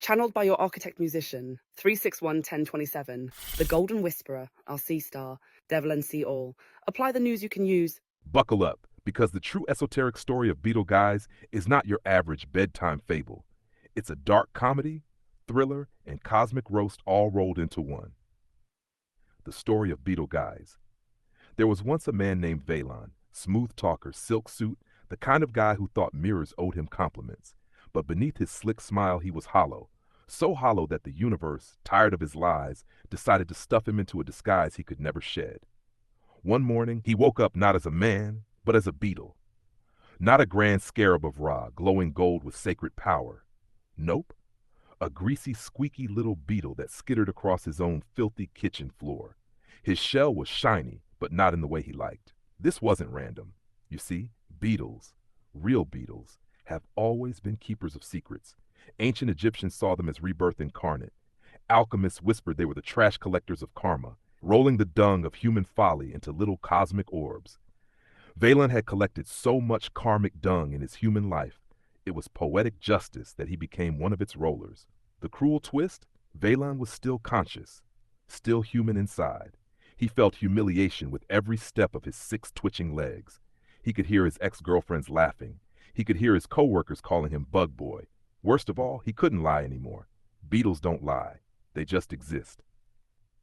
Channeled by your architect-musician, 361-1027, the Golden Whisperer, our sea star, Devalan see all. Apply the news you can use. Buckle up, because the true esoteric story of Beetle Guys is not your average bedtime fable. It's a dark comedy, thriller, and cosmic roast all rolled into one. The story of Beetle Guys. There was once a man named Devalan, smooth talker, silk suit, the kind of guy who thought mirrors owed him compliments. But beneath his slick smile he was hollow, so hollow that the universe, tired of his lies, decided to stuff him into a disguise he could never shed. One morning he woke up not as a man, but as a beetle. Not a grand scarab of Ra, glowing gold with sacred power. Nope. A greasy, squeaky little beetle that skittered across his own filthy kitchen floor. His shell was shiny, but not in the way he liked. This wasn't random. You see, beetles, real beetles, have always been keepers of secrets. Ancient Egyptians saw them as rebirth incarnate. Alchemists whispered they were the trash collectors of karma, rolling the dung of human folly into little cosmic orbs. Devalan had collected so much karmic dung in his human life, it was poetic justice that he became one of its rollers. The cruel twist? Devalan was still conscious, still human inside. He felt humiliation with every step of his 6 twitching legs. He could hear his ex-girlfriends laughing. He could hear his co-workers calling him Bug Boy. Worst of all, he couldn't lie anymore. Beetles don't lie. They just exist.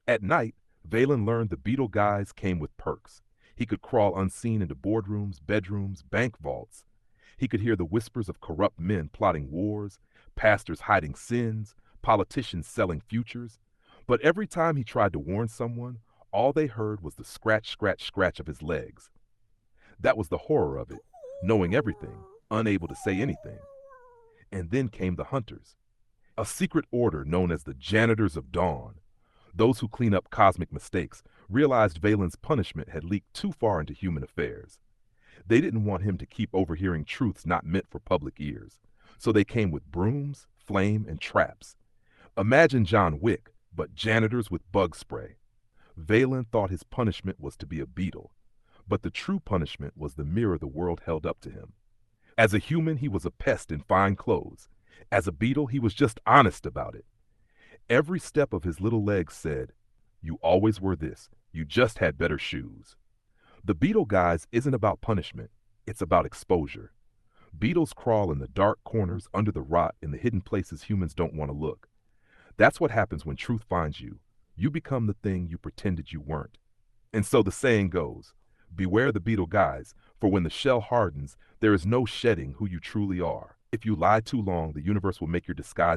At night, Devalan learned the Beetle Guys came with perks. He could crawl unseen into boardrooms, bedrooms, bank vaults. He could hear the whispers of corrupt men plotting wars, pastors hiding sins, politicians selling futures. But every time he tried to warn someone, all they heard was the scratch, scratch, scratch of his legs. That was the horror of it, knowing everything, unable to say anything. And then came the hunters, a secret order known as the Janitors of Dawn. Those who clean up cosmic mistakes realized Devalan's punishment had leaked too far into human affairs. They didn't want him to keep overhearing truths not meant for public ears, so they came with brooms, flame, and traps. Imagine John Wick, but janitors with bug spray. Devalan thought his punishment was to be a beetle, but the true punishment was the mirror the world held up to him. As a human, he was a pest in fine clothes. As a beetle, he was just honest about it. Every step of his little legs said, "You always were this. You just had better shoes." The Beetle Guys isn't about punishment. It's about exposure. Beetles crawl in the dark corners, under the rot, in the hidden places humans don't want to look. That's what happens when truth finds you. You become the thing you pretended you weren't. And so the saying goes, beware the Beetle Guys, for when the shell hardens, there is no shedding who you truly are. If you lie too long, the universe will make your disguise